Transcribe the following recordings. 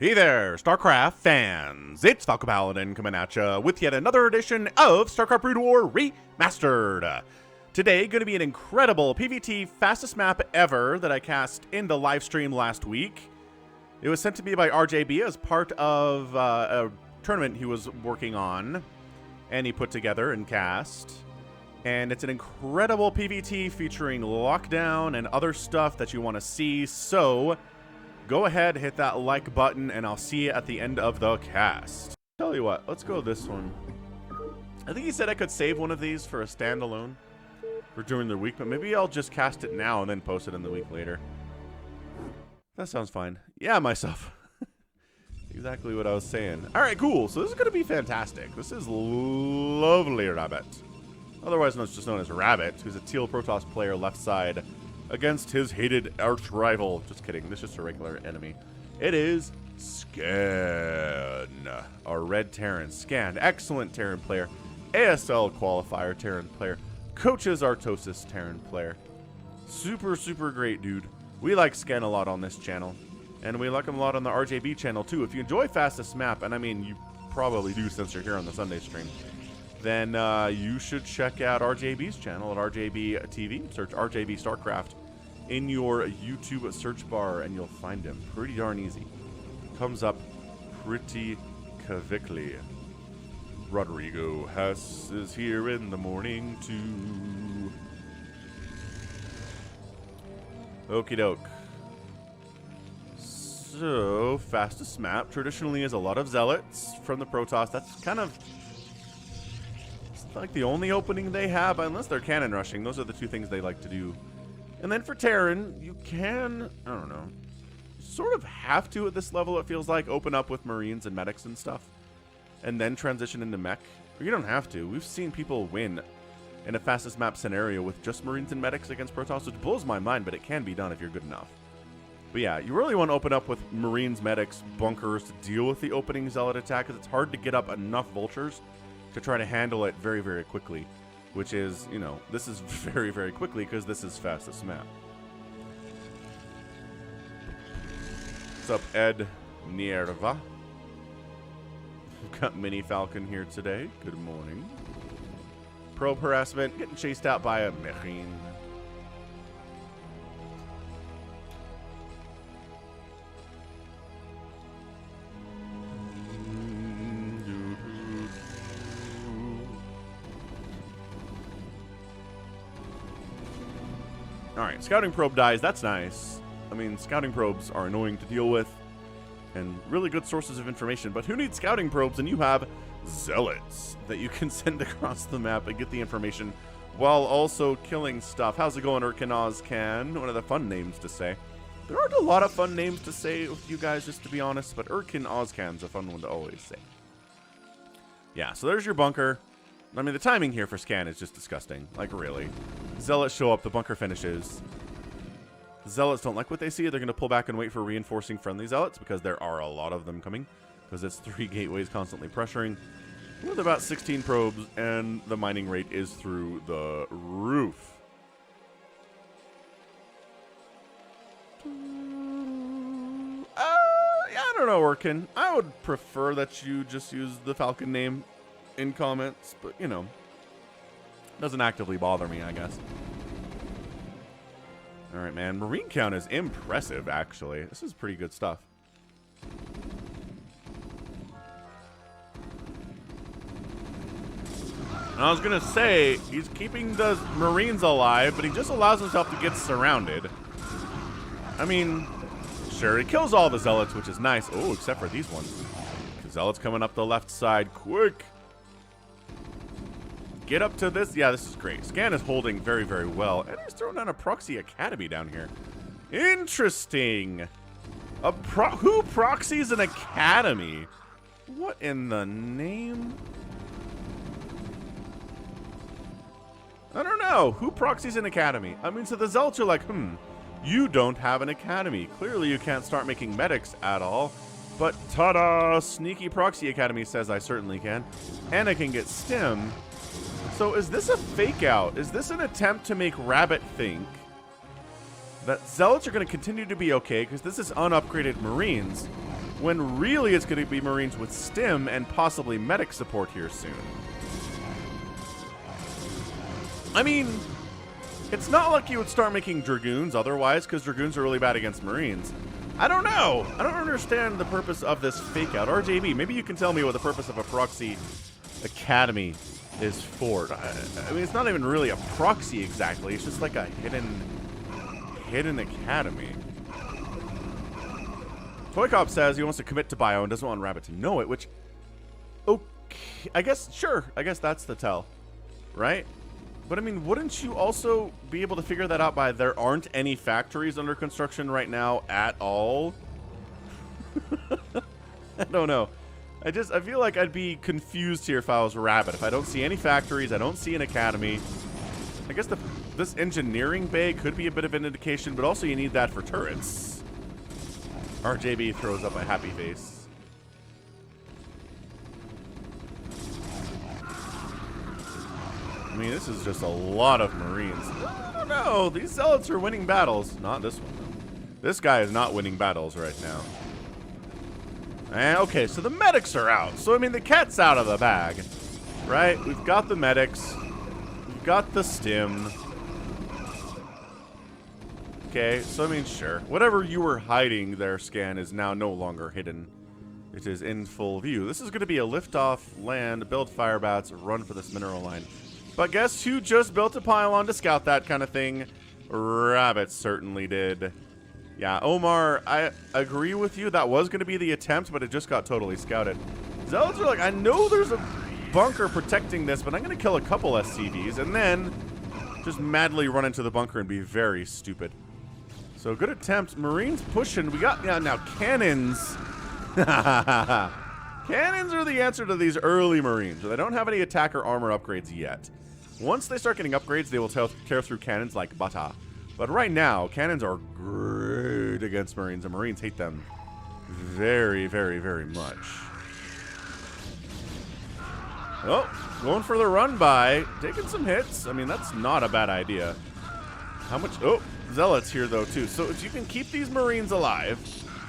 Hey there, StarCraft fans! It's Falcon Paladin coming at ya with yet another edition of StarCraft Brood War Remastered. Today, going to be an incredible PvT fastest map ever that I cast in the live stream last week. It was sent to me by RJB as part of a tournament he was working on, and he put together and cast. And it's an incredible PvT featuring lockdown and other stuff that you want to see, so go ahead, hit that like button, and I'll see you at the end of the cast. Tell you what, let's go this one. I think he said I could save one of these for a standalone for during the week, but maybe I'll just cast it now and then post it in the week later. That sounds fine. Yeah, myself. Exactly what I was saying. All right, cool. So this is going to be fantastic. This is lovely Rabbit. Otherwise just known as Rabbit, who's a teal Protoss player left side against his hated arch rival. Just kidding. This is just a regular enemy. It is Scan, our red Terran. Scan, excellent Terran player. ASL qualifier Terran player. Coaches Artosis Terran player. Super, super great dude. We like Scan a lot on this channel. And we like him a lot on the RJB channel too. If you enjoy fastest map, and I mean you probably do since you're here on the Sunday stream, then you should check out RJB's channel at RJB TV. Search RJB StarCraft in your YouTube search bar, and you'll find him pretty darn easy. Comes up pretty quickly. Rodrigo Hess is here in the morning too. Okie doke. So, fastest map traditionally is a lot of zealots from the Protoss. That's kind of like the only opening they have, unless they're cannon rushing. Those are the two things they like to do. And then for Terran, you can, I don't know, sort of have to at this level, it feels like, open up with Marines and medics and stuff, and then transition into mech. Or you don't have to. We've seen people win in a fastest map scenario with just Marines and medics against Protoss, which blows my mind, but it can be done if you're good enough. But yeah, you really want to open up with Marines, medics, bunkers to deal with the opening zealot attack, because it's hard to get up enough vultures to try to handle it very, very quickly. Which is, you know, this is very, very quickly because this is fastest map. What's up, Ed Nierva? We've got Mini Falcon here today. Good morning. Probe harassment, getting chased out by a Marine. Alright, scouting probe dies. That's nice. I mean, scouting probes are annoying to deal with and really good sources of information, but who needs scouting probes? And you have zealots that you can send across the map and get the information while also killing stuff. How's it going, Urkin One of the fun names to say. There aren't a lot of fun names to say with you guys, just to be honest, but Urkin Ozcan's a fun one to always say. Yeah, so there's your bunker. I mean, the timing here for Scan is just disgusting. Like, really. Zealots show up, the bunker finishes. The Zealots don't like what they see. They're going to pull back and wait for reinforcing friendly Zealots, because there are a lot of them coming, because it's 3 gateways constantly pressuring, with about 16 probes, and the mining rate is through the roof. Yeah, I don't know, Orkin. I would prefer that you just use the Falcon name in comments, but you know, doesn't actively bother me, I guess. All right, man. Marine count is impressive, actually. This is pretty good stuff. And I was gonna say he's keeping the Marines alive, but he just allows himself to get surrounded. I mean, sure, he kills all the Zealots, which is nice. Oh, except for these ones. The Zealots coming up the left side, quick. Get up to this. Yeah, this is great. Scan is holding very, very well. And he's throwing down a proxy academy down here. Interesting. Who proxies an academy? What in the name? I don't know. Who proxies an academy? I mean, so the Zealots are like, you don't have an academy. Clearly you can't start making medics at all. But ta-da! Sneaky Proxy Academy says I certainly can. And I can get stim. So is this a fake out? Is this an attempt to make Rabbit think that Zealots are going to continue to be okay because this is unupgraded Marines, when really it's going to be Marines with stim and possibly medic support here soon. I mean, it's not like you would start making Dragoons otherwise, because Dragoons are really bad against Marines. I don't know. I don't understand the purpose of this fake out. RJB, maybe you can tell me what the purpose of a proxy academy is for. I mean, it's not even really a proxy exactly. It's just like a hidden academy. Toy Cop says he wants to commit to bio and doesn't want Rabbit to know it, which, okay, I guess, sure. I guess that's the tell, right? But I mean, wouldn't you also be able to figure that out by there aren't any factories under construction right now at all? I don't know. I feel like I'd be confused here if I was Rabbit. If I don't see any factories, I don't see an academy. I guess this engineering bay could be a bit of an indication, but also you need that for turrets. RJB throws up a happy face. I mean, this is just a lot of Marines. I don't know. These Zealots are winning battles. Not this one, though. This guy is not winning battles right now. And, okay, so the medics are out. So, I mean, the cat's out of the bag, right? We've got the medics. We've got the stim. Okay, so, I mean, sure. Whatever you were hiding there, Scan, is now no longer hidden. It is in full view. This is going to be a lift-off, land, build fire bats, run for this mineral line. But guess who just built a pylon to scout that kind of thing? Rabbit certainly did. Yeah, Omar, I agree with you. That was going to be the attempt, but it just got totally scouted. Zealots are like, I know there's a bunker protecting this, but I'm going to kill a couple SCVs and then just madly run into the bunker and be very stupid. So good attempt. Marines pushing. We got now cannons. Cannons are the answer to these early Marines. They don't have any attack or armor upgrades yet. Once they start getting upgrades, they will tear through cannons like butter. But right now, cannons are great against Marines, and Marines hate them very, very, very much. Oh, going for the run by, taking some hits. I mean, that's not a bad idea. How much? Oh, Zealots here, though, too. So if you can keep these Marines alive,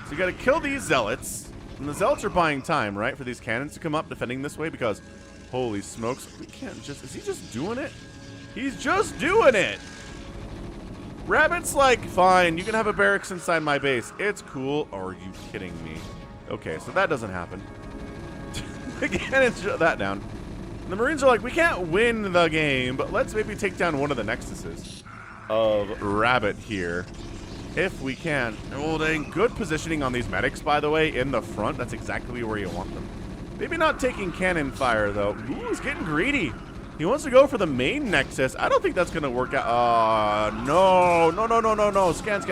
so you got to kill these Zealots. And the Zealots are buying time, right, for these cannons to come up defending this way because, holy smokes, we can't just... Is he just doing it? He's just doing it! Rabbit's like, fine, you can have a barracks inside my base. It's cool. Or are you kidding me? Okay, so that doesn't happen. The cannons shut that down. And the Marines are like, we can't win the game, but let's maybe take down one of the nexuses of Rabbit here. If we can. Oh, dang. Good positioning on these medics, by the way, in the front. That's exactly where you want them. Maybe not taking cannon fire, though. Ooh, he's getting greedy. He wants to go for the main nexus. I don't think that's going to work out. No. No. Scan.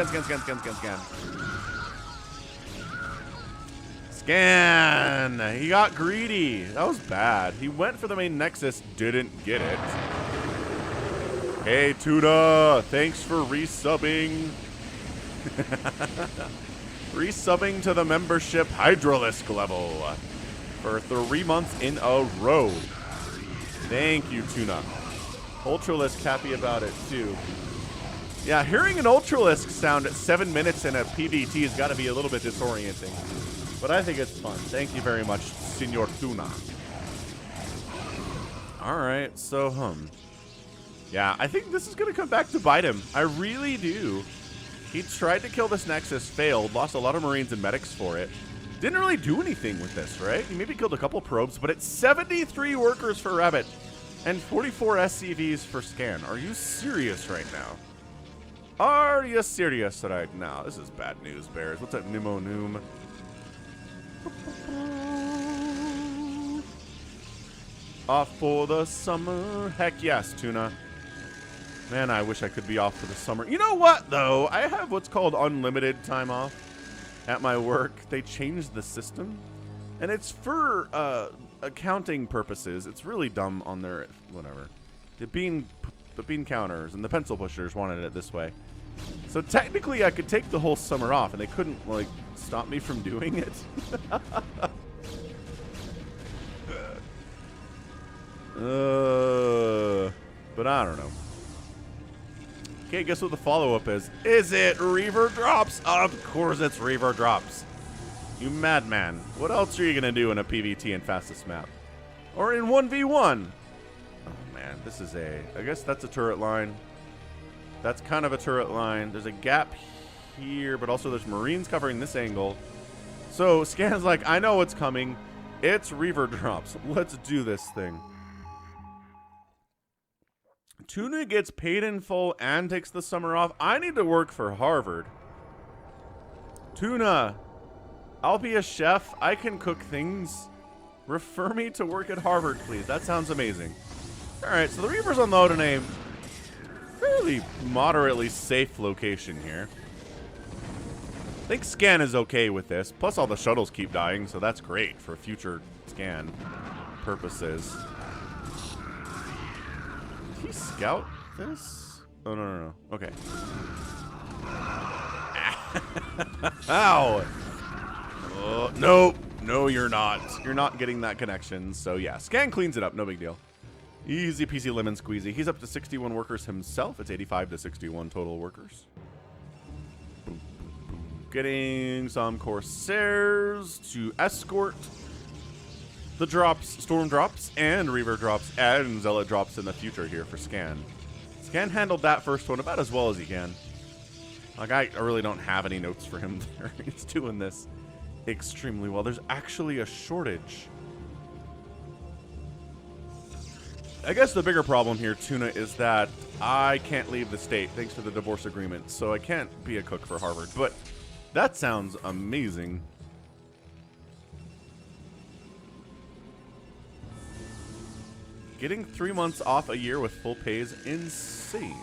Scan. He got greedy. That was bad. He went for the main nexus, didn't get it. Hey, Tuna. Thanks for resubbing. Resubbing to the membership Hydralisk level for 3 months in a row. Thank you, Tuna. Ultralisk happy about it too. Yeah, hearing an Ultralisk sound at 7 minutes in a PvT has got to be a little bit disorienting, but I think it's fun. Thank you very much, Senor Tuna. All right, so yeah, I think this is gonna come back to bite him. I really do. He tried to kill this Nexus, failed, lost a lot of Marines and medics for it. Didn't really do anything with this, right? He maybe killed a couple probes, but it's 73 workers for Rabbit and 44 SCVs for Scan. Are you serious right now? Are you serious right now? This is bad news, Bears. What's up, Numo Noom? Off for the summer. Heck yes, Tuna. Man, I wish I could be off for the summer. You know what, though? I have what's called unlimited time off at my work. They changed the system, and it's for accounting purposes. It's really dumb on their whatever. The bean counters and the pencil pushers wanted it this way. So technically, I could take the whole summer off, and they couldn't like stop me from doing it. But I don't know. Okay, guess what the follow-up is? Is it Reaver drops? Of course it's Reaver drops. You madman. What else are you going to do in a PvT and fastest map? Or in 1v1? Oh, man. This is I guess that's a turret line. That's kind of a turret line. There's a gap here, but also there's Marines covering this angle. So Scan's like, I know what's coming. It's Reaver drops. Let's do this thing. Tuna gets paid in full and takes the summer off. I need to work for Harvard. Tuna, I'll be a chef. I can cook things. Refer me to work at Harvard, please. That sounds amazing. All right, so the Reaver's unloading a fairly moderately safe location here. I think Scan is okay with this. Plus, all the shuttles keep dying, so that's great for future Scan purposes. Did he scout this? Oh, no. Okay. Ow! Oh, no. No, you're not. You're not getting that connection. So, yeah. Scan cleans it up. No big deal. Easy peasy lemon squeezy. He's up to 61 workers himself. It's 85 to 61 total workers. Getting some Corsairs to escort the drops, Storm drops, and Reaver drops, and Zealot drops in the future here for Scan. Scan handled that first one about as well as he can. Like, I really don't have any notes for him there. He's doing this extremely well. There's actually a shortage. I guess the bigger problem here, Tuna, is that I can't leave the state thanks to the divorce agreement, so I can't be a cook for Harvard. But that sounds amazing. Getting 3 months off a year with full pay is insane.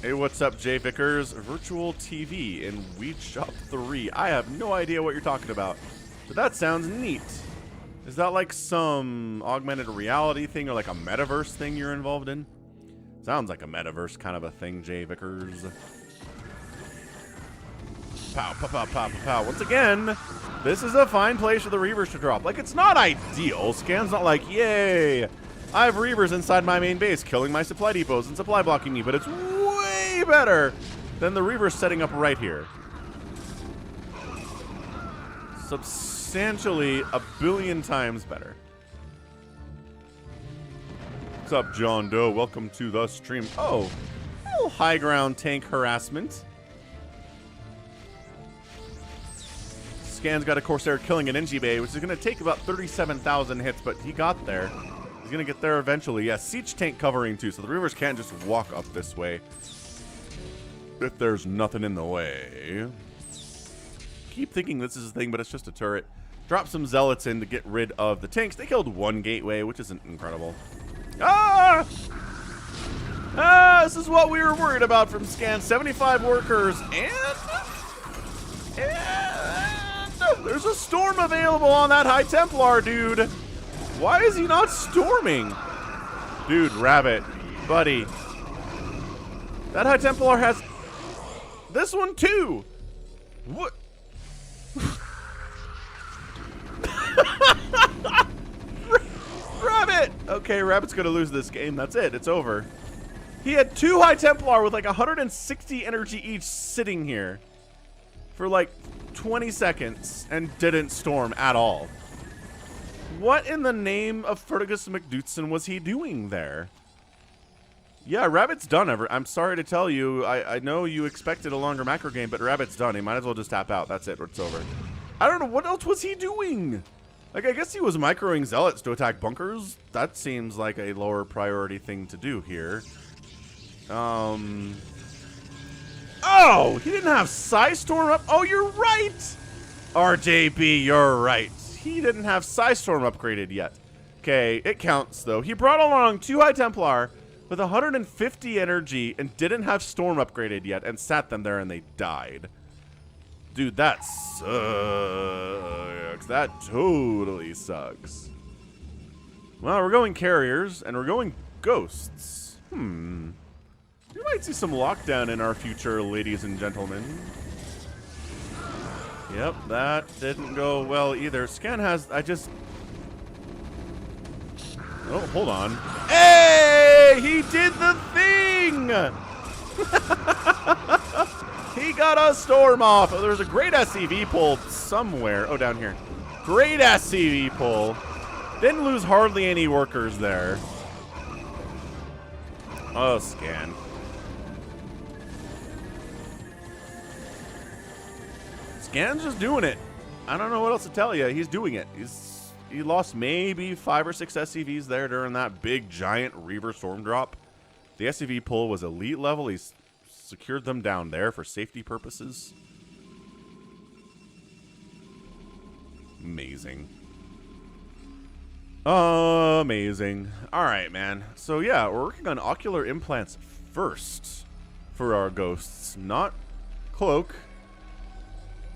Hey, what's up, Jay Vickers? Virtual TV in Weed Shop 3. I have no idea what you're talking about, but that sounds neat. Is that like some augmented reality thing or like a metaverse thing you're involved in? Sounds like a metaverse kind of a thing, Jay Vickers. Pow, pow, pow, pow, pow. Once again, this is a fine place for the Reavers to drop. Like, it's not ideal. Scan's not like, yay, I have Reavers inside my main base killing my supply depots and supply blocking me, but it's way better than the Reavers setting up right here. Substantially a billion times better. What's up, John Doe? Welcome to the stream. Oh, a little high ground tank harassment. Scan's got a Corsair killing an NG Bay, which is going to take about 37,000 hits, but he got there. He's going to get there eventually. Yeah, siege tank covering too, so the Reavers can't just walk up this way if there's nothing in the way. Keep thinking this is a thing, but it's just a turret. Drop some Zealots in to get rid of the tanks. They killed one gateway, which isn't incredible. Ah! Ah, this is what we were worried about from Scan. 75 workers, and there's a storm available on that High Templar, dude. Why is he not storming? Dude, Rabbit, buddy. That High Templar has this one too. What? Rabbit! Okay, Rabbit's gonna lose this game. That's it. It's over. He had 2 High Templar with like 160 energy each sitting here for like 20 seconds and didn't storm at all. What in the name of Fergus McDootson was he doing there? Yeah, Rabbit's done. I'm sorry to tell you. I know you expected a longer macro game, but Rabbit's done. He might as well just tap out. That's it. It's over. I don't know. What else was he doing? Like, I guess he was microing Zealots to attack bunkers. That seems like a lower priority thing to do here. Oh, he didn't have Psystorm up. Oh, you're right. RJB, you're right. He didn't have Psystorm upgraded yet. Okay, it counts, though. He brought along 2 High Templar with 150 energy and didn't have Storm upgraded yet and sat them there and they died. Dude, that sucks. That totally sucks. Well, we're going carriers and we're going ghosts. We might see some lockdown in our future, ladies and gentlemen. Yep, that didn't go well either. Scan has, oh, hold on. Hey, he did the thing! He We got a storm off. Oh, there's a great SCV pull somewhere. Oh, down here. Great SCV pull. Didn't lose hardly any workers there. Oh, scan. Scan's just doing it. I don't know what else to tell you. He's doing it. He lost maybe 5 or 6 SCVs there during that big, giant Reaver storm drop. The SCV pull was elite level. He's secured them down there for safety purposes. Amazing. Amazing. All right, man. So, yeah, we're working on ocular implants first for our ghosts. Not cloak.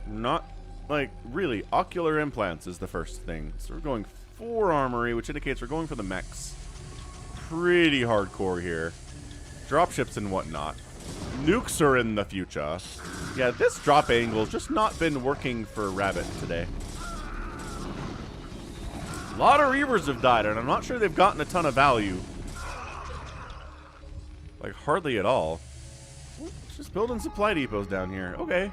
Not, like, really. Ocular implants is the first thing. So we're going 4 armory, which indicates we're going for the mechs. Pretty hardcore here. Dropships and whatnot. Nukes are in the future. Yeah, this drop angle's just not been working for Rabbit today. A lot of Reavers have died, and I'm not sure they've gotten a ton of value. Like, hardly at all. Just building supply depots down here. Okay.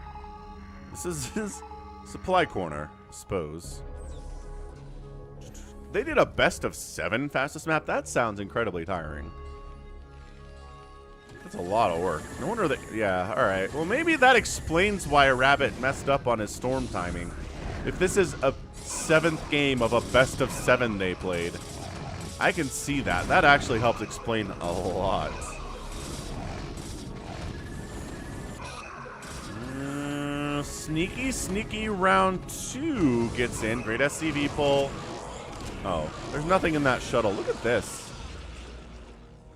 This is his supply corner, I suppose. They did a best of 7 fastest map. That sounds incredibly tiring. That's a lot of work. No wonder that... Yeah, alright. Well, maybe that explains why Rabbit messed up on his storm timing. If this is a 7th game of a best of 7 they played, I can see that. That actually helps explain a lot. Sneaky, sneaky round 2 gets in. Great SCV pull. Oh, there's nothing in that shuttle. Look at this.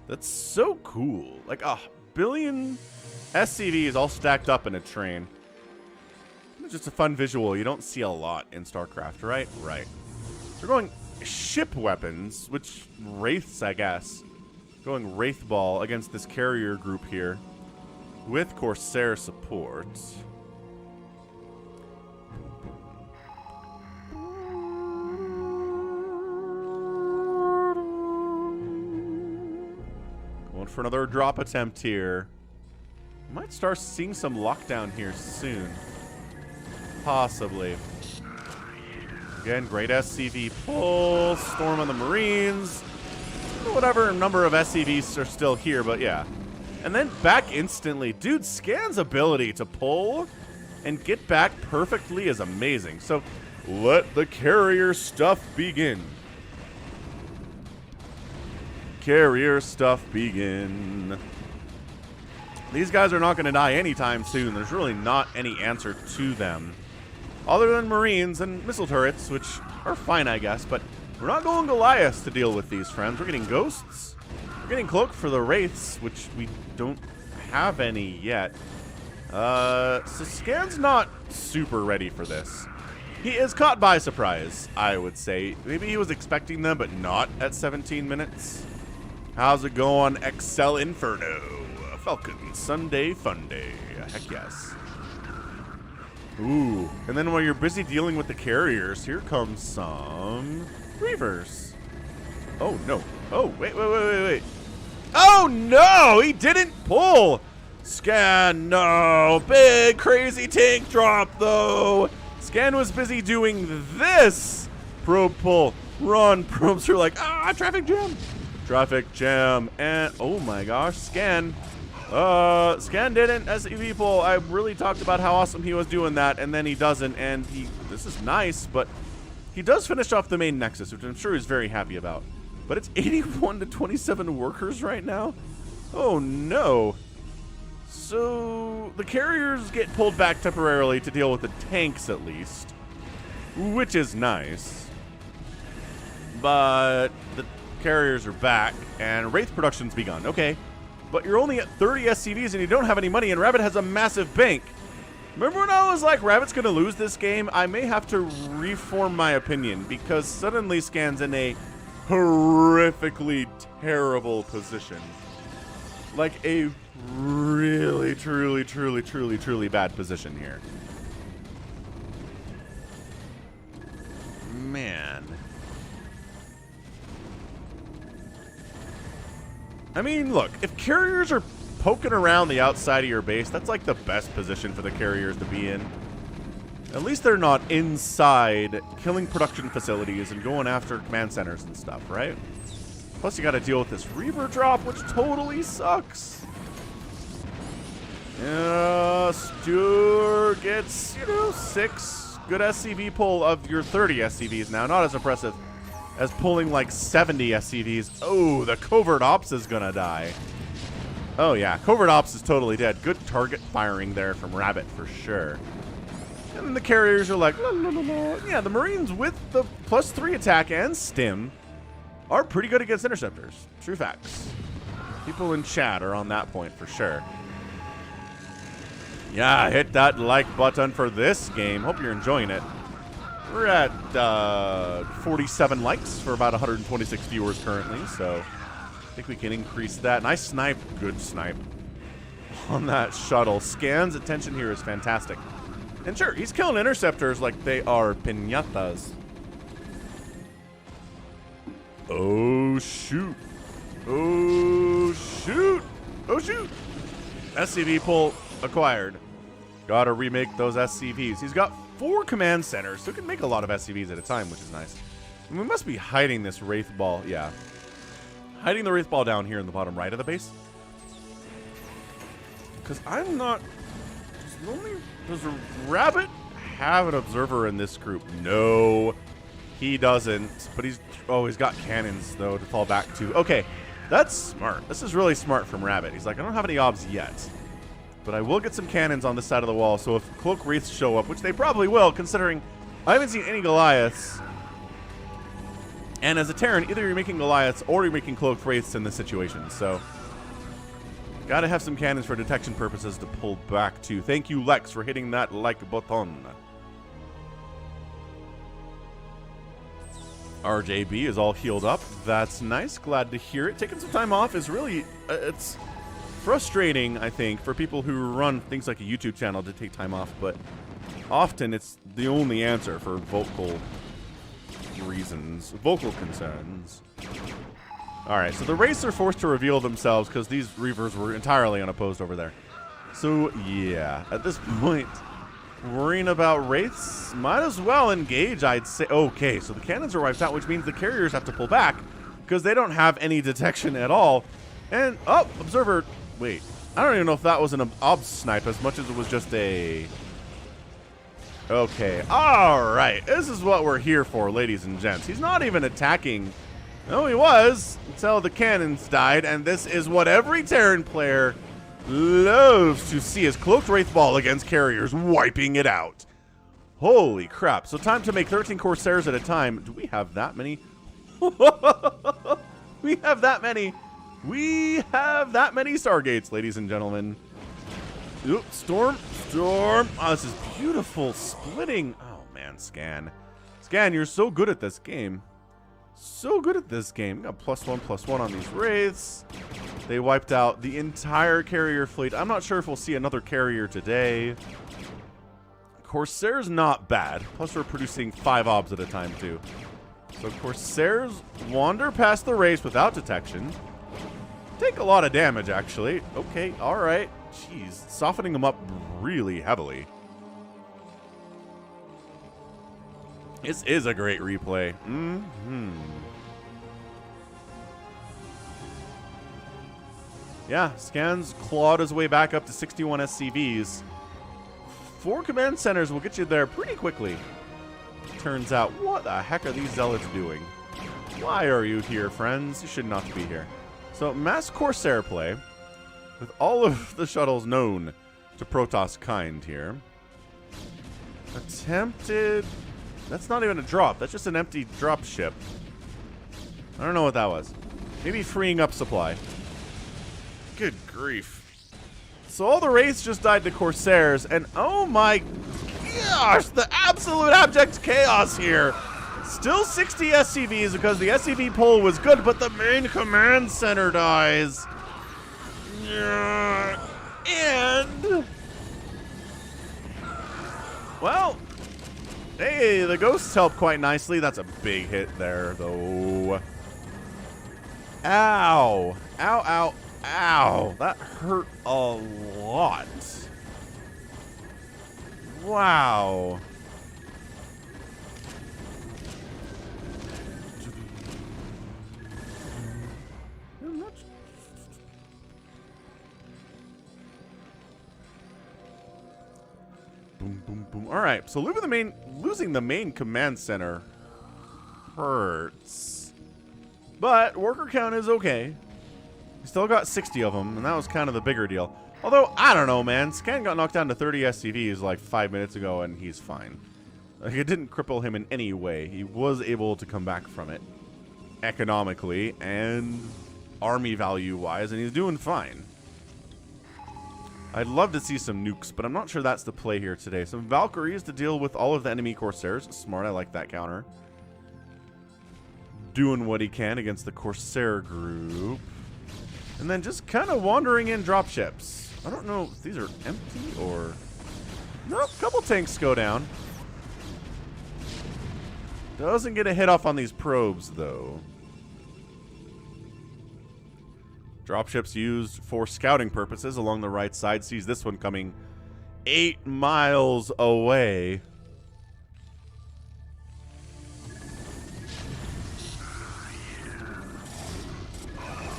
That's so cool. Like a billion SCVs all stacked up in a train. It's just a fun visual. You don't see a lot in StarCraft, right? Right. We're going ship weapons, which Wraiths, I guess. Going Wraith Ball against this carrier group here with Corsair support. Going for another drop attempt here. Might start seeing some lockdown here soon. Possibly. Again, great SCV pull. Storm on the Marines. Whatever number of SCVs are still here, but yeah. And then back instantly. Dude, Scan's ability to pull and get back perfectly is amazing. So let the carrier stuff begin. Carrier stuff begin. These guys are not going to die anytime soon. There's really not any answer to them. Other than Marines and missile turrets, which are fine, I guess. But we're not going Goliaths to deal with these, friends. We're getting Ghosts. We're getting Cloak for the Wraiths, which we don't have any yet. So Scan's not super ready for this. He is caught by surprise, I would say. Maybe he was expecting them, but not at 17 minutes. How's it going, Excel Inferno? Falcon, Sunday Fun Day. Heck yes. Ooh, and then while you're busy dealing with the carriers, here comes some Reavers. Oh, no. Oh, wait. Oh, no! He didn't pull! Scan, no! Big, crazy tank drop, though! Scan was busy doing this! Probe pull. Run. Probes are like, traffic jam! Traffic jam. And, oh my gosh, Scan. Scan didn't SCV pull. I really talked about how awesome he was doing that, and then he doesn't, and this is nice, but he does finish off the main Nexus, which I'm sure he's very happy about. But it's 81 to 27 workers right now? Oh no. So the carriers get pulled back temporarily to deal with the tanks at least, which is nice. But the carriers are back, and Wraith production's begun. Okay. But you're only at 30 SCVs and you don't have any money, and Rabbit has a massive bank. Remember when I was like, Rabbit's going to lose this game? I may have to reform my opinion, because suddenly Scan's in a horrifically terrible position. Like a really, truly bad position here. Man. I mean, look, if carriers are poking around the outside of your base, that's like the best position for the carriers to be in. At least they're not inside killing production facilities and going after command centers and stuff, right? Plus, you got to deal with this Reaver drop, which totally sucks. Yeah, Stuart gets, 6 good SCV pull of your 30 SCVs now. Not as impressive as pulling like 70 SCVs. Oh, the Covert Ops is going to die. Oh, yeah. Covert Ops is totally dead. Good target firing there from Rabbit for sure. And the carriers are like, la, la, la, la. Yeah, the Marines with the +3 attack and stim are pretty good against interceptors. True facts. People in chat are on that point for sure. Yeah, hit that like button for this game. Hope you're enjoying it. We're at 47 likes for about 126 viewers currently, so I think we can increase that. Nice snipe. Good snipe on that shuttle. Scan's attention here is fantastic. And sure, he's killing interceptors like they are piñatas. Oh, shoot. Oh, shoot. Oh, shoot. SCV pull acquired. Gotta remake those SCVs. He's got 4 command centers, so he can make a lot of SCVs at a time, which is nice. And we must be hiding this Wraith Ball. Yeah. Hiding the Wraith Ball down here in the bottom right of the base. Because I'm not... Does a Rabbit have an observer in this group? No, he doesn't. But he's got cannons though to fall back to. Okay, that's smart. This is really smart from Rabbit. He's like, I don't have any obs yet, but I will get some cannons on this side of the wall. So if Cloak Wraiths show up, which they probably will, considering I haven't seen any Goliaths. And as a Terran, either you're making Goliaths or you're making Cloak Wraiths in this situation. So gotta have some cannons for detection purposes to pull back to. Thank you, Lex, for hitting that like button. RJB is all healed up. That's nice. Glad to hear it. Taking some time off is really... it's frustrating, I think, for people who run things like a YouTube channel to take time off, but often it's the only answer for vocal reasons. Vocal concerns. Alright, so the Wraiths are forced to reveal themselves because these Reavers were entirely unopposed over there. So, yeah, at this point, worrying about Wraiths, might as well engage, I'd say. Okay, so the cannons are wiped out, which means the carriers have to pull back because they don't have any detection at all. And, oh, Observer, wait, I don't even know if that was an obs snipe as much as it was just a... Okay, alright, this is what we're here for, ladies and gents. He's not even attacking... No, he was, until the cannons died, and this is what every Terran player loves to see, is Cloaked Wraith Ball against carriers, wiping it out. Holy crap. So time to make 13 Corsairs at a time. Do we have that many? We have that many. We have that many Stargates, ladies and gentlemen. Oop, storm. Oh, this is beautiful. Splitting. Oh, man, Scan. Scan, you're so good at this game. So good at this game. Got +1/+1 on these Wraiths. They wiped out the entire carrier fleet. I'm not sure if we'll see another carrier today. Corsair's not bad. Plus, we're producing 5 obs at a time, too. So, Corsairs wander past the Wraiths without detection. Take a lot of damage, actually. Okay, alright. Jeez, softening them up really heavily. This is a great replay. Yeah, Scan's clawed his way back up to 61 SCVs. 4 command centers will get you there pretty quickly. Turns out, what the heck are these zealots doing? Why are you here, friends? You should not be here. So, mass Corsair play with all of the shuttles known to Protoss kind here. Attempted... That's not even a drop. That's just an empty drop ship. I don't know what that was. Maybe freeing up supply. Good grief. So all the Wraiths just died to Corsairs, and oh my gosh, the absolute abject chaos here. Still 60 SCVs because the SCV pull was good, but the main command center dies. And... well... hey, the ghosts help quite nicely. That's a big hit there, though. Ow. Ow, ow. Ow, that hurt a lot. Wow. Boom, boom, boom. All right, so losing the main command center hurts. But worker count is okay. We still got 60 of them, and that was kind of the bigger deal. Although, I don't know, man. Scan got knocked down to 30 SCVs like 5 minutes ago, and he's fine. Like, it didn't cripple him in any way. He was able to come back from it economically and army value-wise, and he's doing fine. I'd love to see some nukes, but I'm not sure that's the play here today. Some Valkyries to deal with all of the enemy Corsairs. Smart, I like that counter. Doing what he can against the Corsair group. And then just kind of wandering in dropships. I don't know if these are empty or... Nope, couple tanks go down. Doesn't get a hit off on these probes, though. Dropships used for scouting purposes along the right side. Sees this one coming 8 miles away.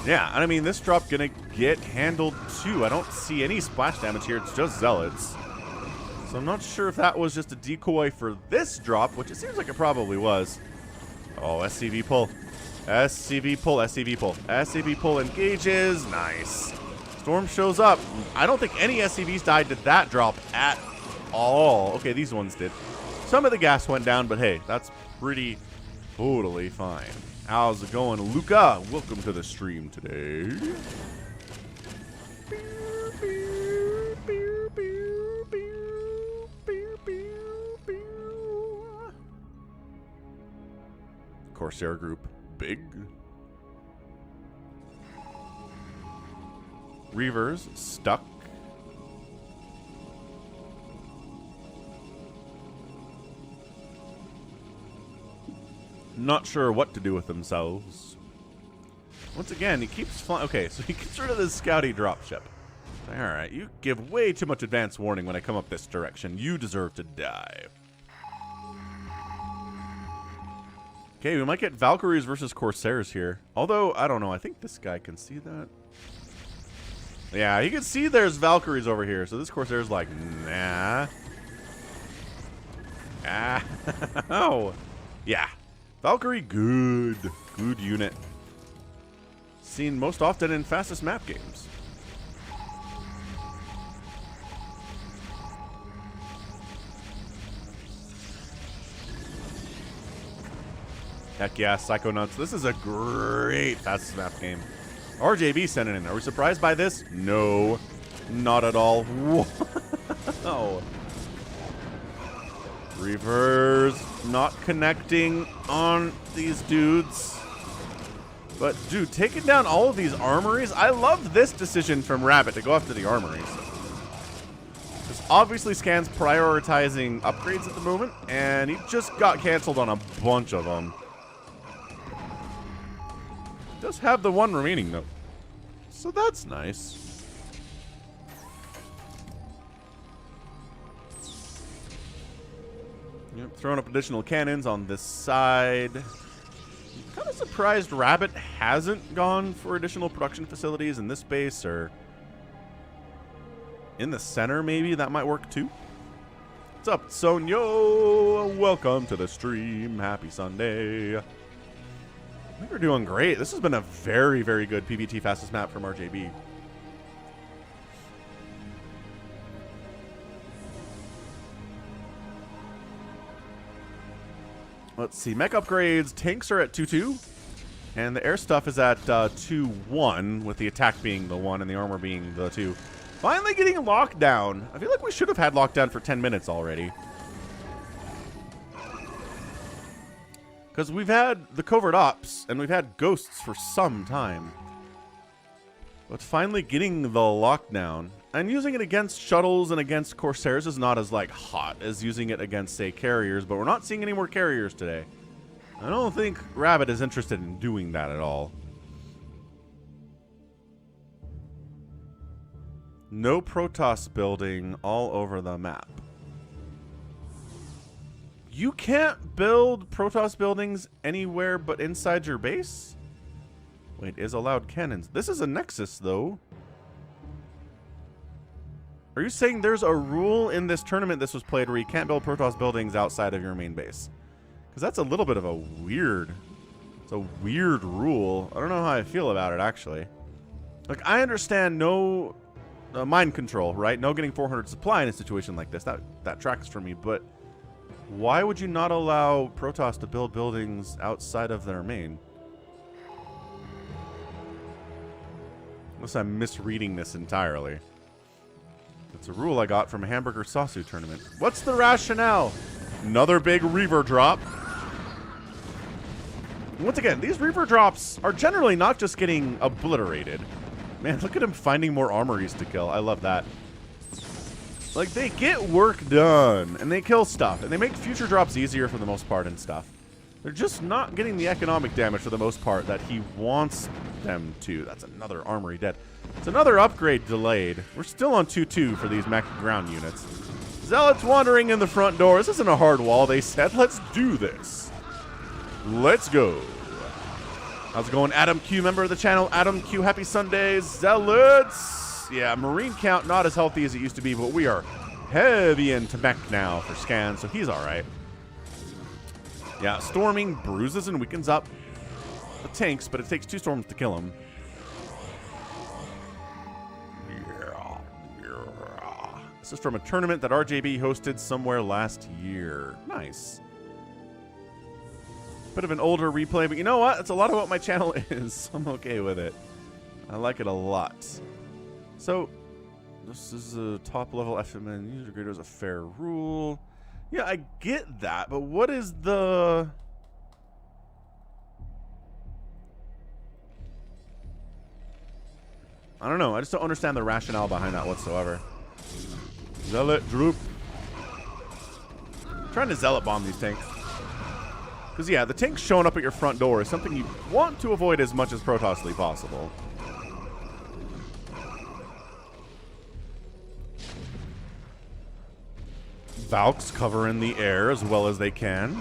Yeah, and I mean, this drop gonna get handled too. I don't see any splash damage here. It's just zealots. So I'm not sure if that was just a decoy for this drop, which it seems like it probably was. Oh, SCV pull. SCV pull, SCV pull. SCV pull engages. Nice. Storm shows up. I don't think any SCVs died to that drop at all. Okay, these ones did. Some of the gas went down, but hey, that's pretty totally fine. How's it going, Luca? Welcome to the stream today. Corsair group, big. Reavers, stuck. Not sure what to do with themselves. Once again, he keeps flying. Okay, so he gets rid of this scouty dropship. Alright, you give way too much advance warning when I come up this direction. You deserve to die. Okay, we might get Valkyries versus Corsairs here. Although, I don't know. I think this guy can see that. Yeah, he can see there's Valkyries over here. So this Corsair's like, nah. Ah. Oh. Yeah. Valkyrie, good. Good unit. Seen most often in fastest map games. Heck yeah, Psychonauts. This is a great fastest map game. RJB sent it in. Are we surprised by this? No. Not at all. Whoa. Reavers not connecting on these dudes. But, dude, taking down all of these armories. I love this decision from Rabbit to go after the armories. Because obviously Scan's prioritizing upgrades at the moment, and he just got canceled on a bunch of them. Does have the one remaining, though. So that's nice. Yep, throwing up additional cannons on this side. I'm kind of surprised Rabbit hasn't gone for additional production facilities in this base, or in the center maybe. That might work too. What's up, Sonyo? Welcome to the stream. Happy Sunday. I think we're doing great. This has been a very, very good PvT fastest map from RJB. Let's see. Mech upgrades. Tanks are at 2-2. And the air stuff is at 2-1, with the attack being the 1 and the armor being the 2. Finally getting lockdown. I feel like we should have had lockdown for 10 minutes already. Because we've had the covert ops, and we've had ghosts for some time. But finally getting the lockdown. And using it against shuttles and against Corsairs is not as, like, hot as using it against, say, carriers. But we're not seeing any more carriers today. I don't think Rabbit is interested in doing that at all. No Protoss building all over the map. You can't build Protoss buildings anywhere but inside your base? Wait, is allowed cannons. This is a Nexus, though. Are you saying there's a rule in this tournament this was played where you can't build Protoss buildings outside of your main base? Because that's a little bit of a weird... It's a weird rule. I don't know how I feel about it, actually. Like, I understand no mind control, right? No getting 400 supply in a situation like this. That tracks for me, but... Why would you not allow Protoss to build buildings outside of their main? Unless I'm misreading this entirely. It's a rule I got from a Hamburger Sasu tournament. What's the rationale? Another big Reaver drop. Once again, these Reaver drops are generally not just getting obliterated. Man, look at him finding more armories to kill. I love that. Like, they get work done, and they kill stuff, and they make future drops easier for the most part and stuff. They're just not getting the economic damage for the most part that he wants them to. That's another armory dead. It's another upgrade delayed. We're still on 2-2 for these mech ground units. Zealots wandering in the front door. This isn't a hard wall, they said. Let's do this. Let's go. How's it going, Adam Q, member of the channel? Adam Q, happy Sundays. Zealots. Yeah, Marine count not as healthy as it used to be, but we are heavy into mech now for scans, so he's all right. Yeah, storming bruises and weakens up the tanks, but it takes 2 storms to kill him. Yeah. This is from a tournament that RJB hosted somewhere last year. Nice. Bit of an older replay, but you know what? It's a lot of what my channel is. I'm okay with it. I like it a lot. So, this is a top-level FMN user grader is a fair rule. Yeah, I get that, but what is the... I don't know. I just don't understand the rationale behind that whatsoever. Zealot droop. I'm trying to Zealot bomb these tanks. Because, yeah, the tanks showing up at your front door is something you want to avoid as much as Protossly possible. Valks cover in the air as well as they can.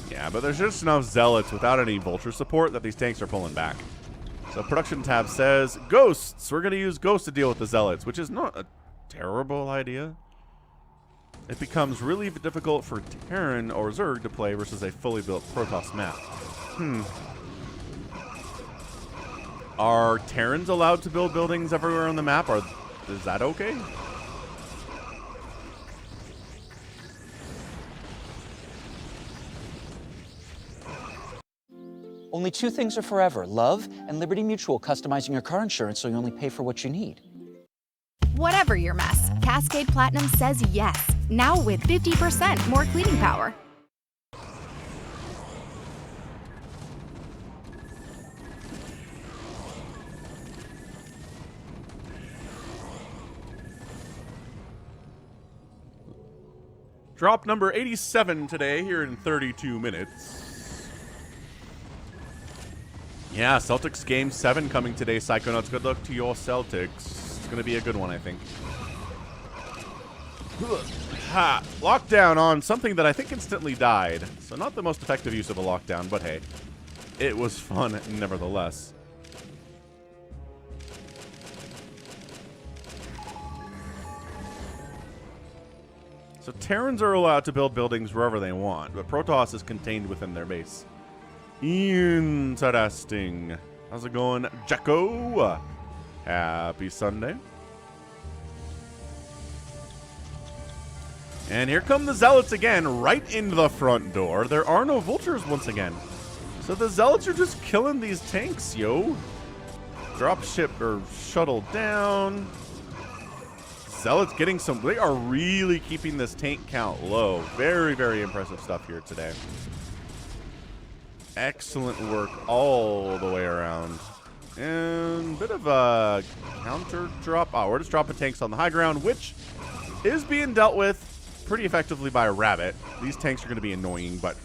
Yeah, but there's just enough Zealots without any Vulture support that these tanks are pulling back. So production tab says, Ghosts! We're going to use Ghosts to deal with the Zealots, which is not a terrible idea. It becomes really difficult for Terran or Zerg to play versus a fully built Protoss map. Are Terrans allowed to build buildings everywhere on the map? Is that okay? Only 2 things are forever: love and Liberty Mutual customizing your car insurance so you only pay for what you need. Whatever your mess, Cascade Platinum says yes. Now with 50% more cleaning power. Drop number 87 today, here in 32 minutes. Yeah, Celtics Game 7 coming today, Psychonauts. Good luck to your Celtics. It's going to be a good one, I think. Ha! Lockdown on something that I think instantly died. So not the most effective use of a lockdown, but hey. It was fun, nevertheless. So Terrans are allowed to build buildings wherever they want, but Protoss is contained within their base. Interesting. How's it going, Jacko? Happy Sunday. And here come the Zealots again, right into the front door. There are no Vultures once again. So the Zealots are just killing these tanks, yo. Dropship or shuttle down. Zealots getting some... They are really keeping this tank count low. Very, very impressive stuff here today. Excellent work all the way around. And a bit of a counter drop. Oh, we're just dropping tanks on the high ground, which is being dealt with pretty effectively by a Rabbit. These tanks are going to be annoying, but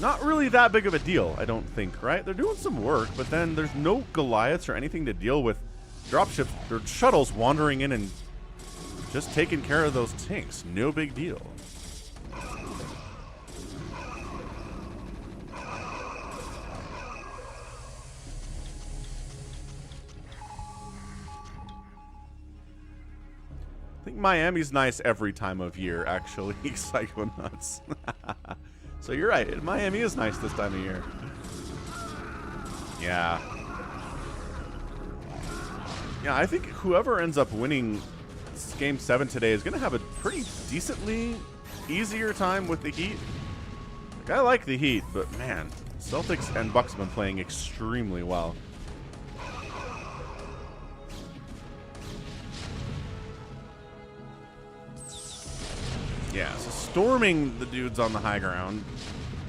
Not really that big of a deal, I don't think, right? They're doing some work, but then there's no Goliaths or anything to deal with dropships or shuttles wandering in and just taking care of those tanks. No big deal. I think Miami's nice every time of year, actually. Psychonauts. So you're right. Miami is nice this time of year. Yeah. Yeah, I think whoever ends up winning Game 7 today is going to have a pretty decently easier time with the Heat. Like, I like the Heat, but man, Celtics and Bucks have been playing extremely well. Yeah, so storming the dudes on the high ground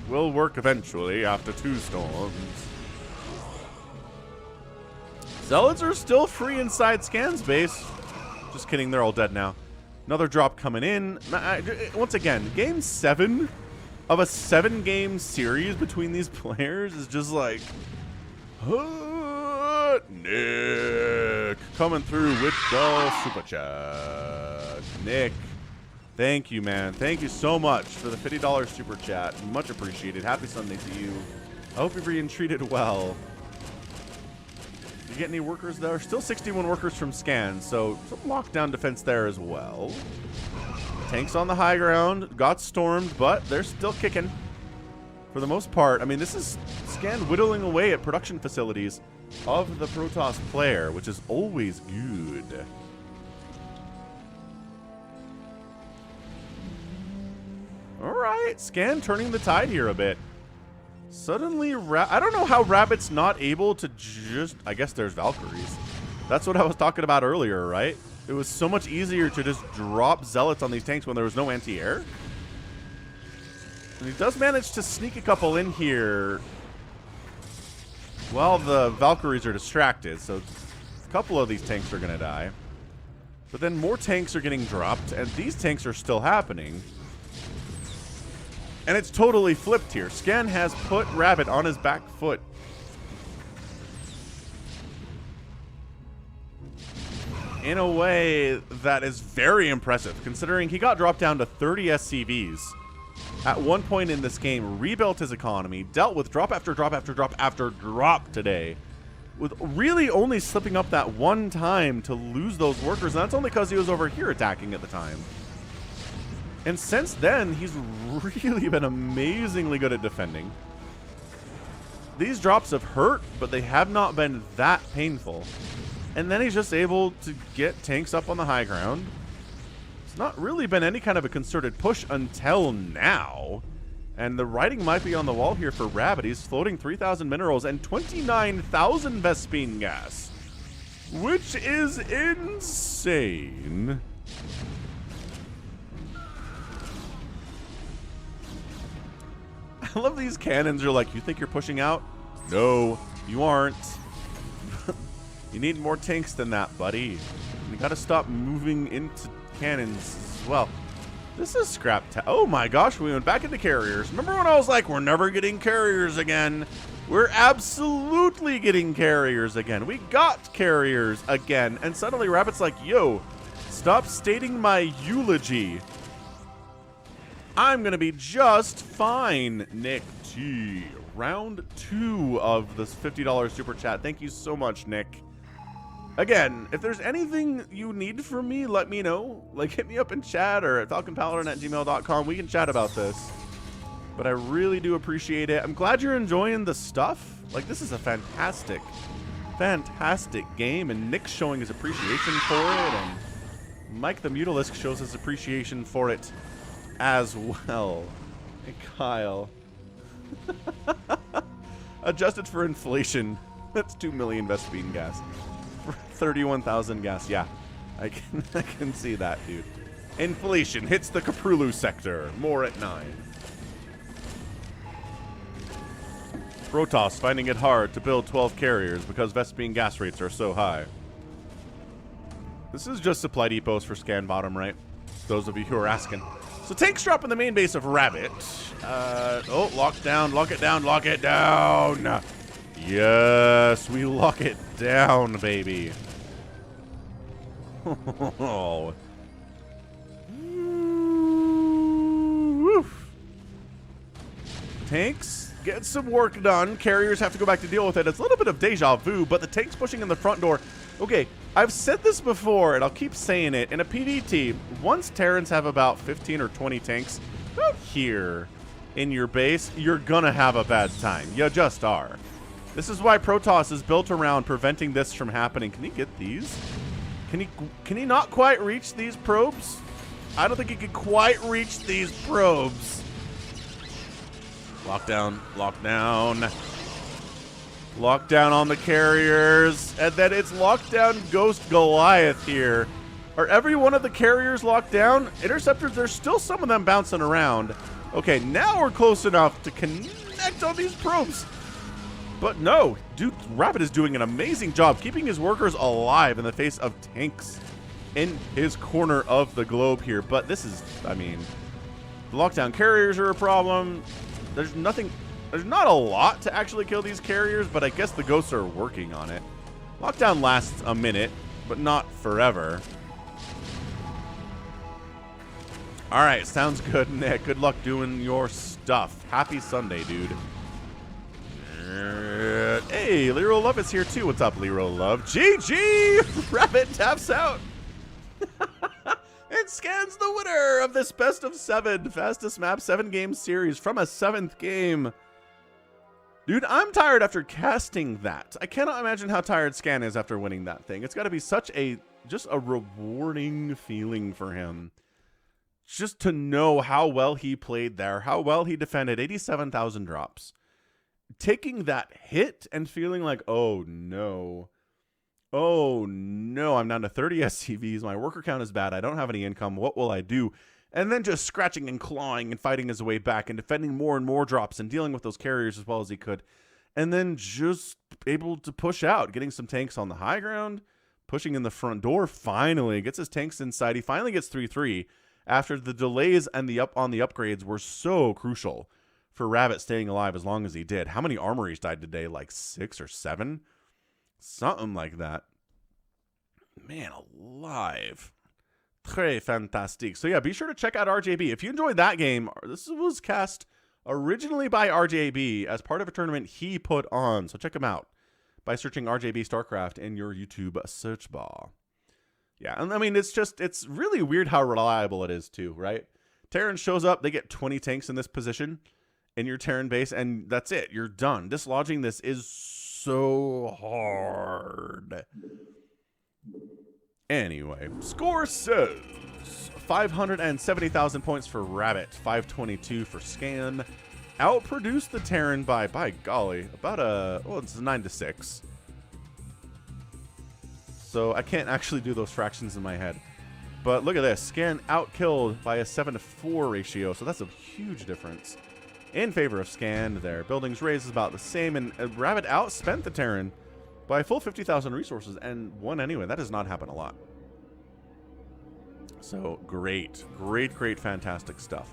will work eventually after 2 storms. Zealots are still free inside scan space. Just kidding, they're all dead now. Another drop coming in. Once again, Game 7 of a 7-game series between these players is just like... Nick coming through with the super chat. Nick. Thank you, man. Thank you so much for the $50 super chat. Much appreciated. Happy Sunday to you. I hope you're being treated well. You get any workers there? Still 61 workers from scan, so some lockdown defense there as well. Tanks on the high ground. Got stormed, but they're still kicking. For the most part, I mean, this is scan whittling away at production facilities of the Protoss player, which is always good. Alright, Scan turning the tide here a bit. Suddenly, I don't know how Rabbit's not able to just... I guess there's Valkyries. That's what I was talking about earlier, right? It was so much easier to just drop Zealots on these tanks when there was no anti-air. And he does manage to sneak a couple in here while the Valkyries are distracted, so a couple of these tanks are going to die. But then more tanks are getting dropped, and these tanks are still happening. And it's totally flipped here. Scan has put Rabbit on his back foot. In a way that is very impressive, considering he got dropped down to 30 SCVs. At one point in this game, rebuilt his economy, dealt with drop after drop after drop after drop today, with really only slipping up that one time to lose those workers, and that's only because he was over here attacking at the time. And since then, he's really been amazingly good at defending. These drops have hurt, but they have not been that painful. And then he's just able to get tanks up on the high ground. It's not really been any kind of a concerted push until now. And the writing might be on the wall here for Rabbit. He's floating 3,000 minerals and 29,000 Vespene gas, which is insane. I love these cannons are like, you think you're pushing out? No, you aren't. You need more tanks than that, buddy. You gotta stop moving into cannons as well. This is scrap. Oh my gosh, we went back into carriers. Remember when I was like, we're never getting carriers again? We're absolutely getting carriers again. We got carriers again. And suddenly Rabbit's like, yo, stop stating my eulogy. I'm going to be just fine, Nick T. Round 2 of this $50 super chat. Thank you so much, Nick. Again, if there's anything you need from me, let me know. Like, hit me up in chat or at falconpaladin@gmail.com. We can chat about this. But I really do appreciate it. I'm glad you're enjoying the stuff. Like, this is a fantastic, fantastic game. And Nick's showing his appreciation for it. And Mike the Mutalisk shows his appreciation for it as well. Hey, Kyle. Adjusted for inflation, that's 2 million Vespene gas. For 31,000 gas, yeah. I can see that, dude. Inflation hits the Kaprulu sector. More at 9. Protoss finding it hard to build 12 carriers because Vespene gas rates are so high. This is just supply depots for scan bottom, right? Those of you who are asking. So tanks drop in the main base of Rabbit. Oh, lock down, lock it down, lock it down. Yes, we lock it down, baby. Oh. Woof. Tanks get some work done. Carriers have to go back to deal with it. It's a little bit of deja vu, but the tanks pushing in the front door. Okay, I've said this before, and I'll keep saying it. In a PvT, once Terrans have about 15 or 20 tanks out here in your base, you're gonna have a bad time. You just are. This is why Protoss is built around preventing this from happening. Can he get these? Can he not quite reach these probes? I don't think he can quite reach these probes. Lockdown, lockdown. Lockdown on the carriers. And then it's lockdown Ghost Goliath here. Are every one of the carriers locked down? Interceptors, there's still some of them bouncing around. Okay, now we're close enough to connect on these probes. But no, dude, Rabbit is doing an amazing job keeping his workers alive in the face of tanks in his corner of the globe here. But this is, I mean, the lockdown carriers are a problem. There's not a lot to actually kill these carriers, but I guess the ghosts are working on it. Lockdown lasts a minute, but not forever. All right, sounds good, Nick. Good luck doing your stuff. Happy Sunday, dude. Hey, Lero Love is here too. What's up, Lero Love? GG! Rabbit taps out. And scans the winner of this best of 7 fastest map 7-game series from a 7th game. Dude, I'm tired after casting that. I cannot imagine how tired Scan is after winning that thing. It's got to be such just a rewarding feeling for him. Just to know how well he played there, how well he defended 87,000 drops. Taking that hit and feeling like, oh no, I'm down to 30 SCVs. My worker count is bad. I don't have any income. What will I do? And then just scratching and clawing and fighting his way back and defending more and more drops and dealing with those carriers as well as he could. And then just able to push out, getting some tanks on the high ground, pushing in the front door. Finally gets his tanks inside. He finally gets 3-3 after the delays and the upgrades were so crucial for Rabbit staying alive as long as he did. How many armories died today? Like 6 or 7? Something like that. Man alive. Très fantastique. So yeah, be sure to check out RJB. If you enjoyed that game, this was cast originally by RJB as part of a tournament he put on. So check him out by searching RJB StarCraft in your YouTube search bar. Yeah, and I mean, it's really weird how reliable it is too, right? Terran shows up, they get 20 tanks in this position in your Terran base, and that's it. You're done. Dislodging this is so hard. Anyway, score says 570,000 points for Rabbit, 522 for Scan. Outproduced the Terran by golly, about it's 9-6. So I can't actually do those fractions in my head. But look at this, Scan outkilled by a 7-4 ratio, so that's a huge difference in favor of Scan there. Buildings raised is about the same, and Rabbit outspent the Terran by a full 50,000 resources and won anyway. That does not happen a lot. So great, fantastic stuff.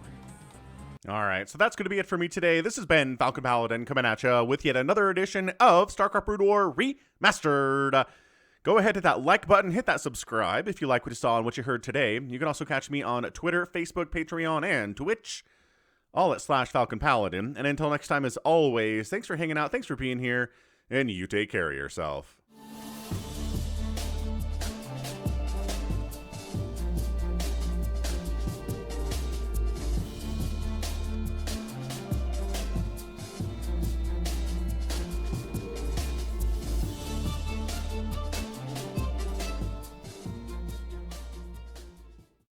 All right, so that's going to be it for me today. This has been Falcon Paladin coming at you with yet another edition of StarCraft Brood War Remastered. Go ahead, hit that like button, hit that subscribe if you like what you saw and what you heard today. You can also catch me on Twitter, Facebook, Patreon, and Twitch, all at /Falcon Paladin. And until next time, as always, thanks for hanging out, thanks for being here, and you take care of yourself.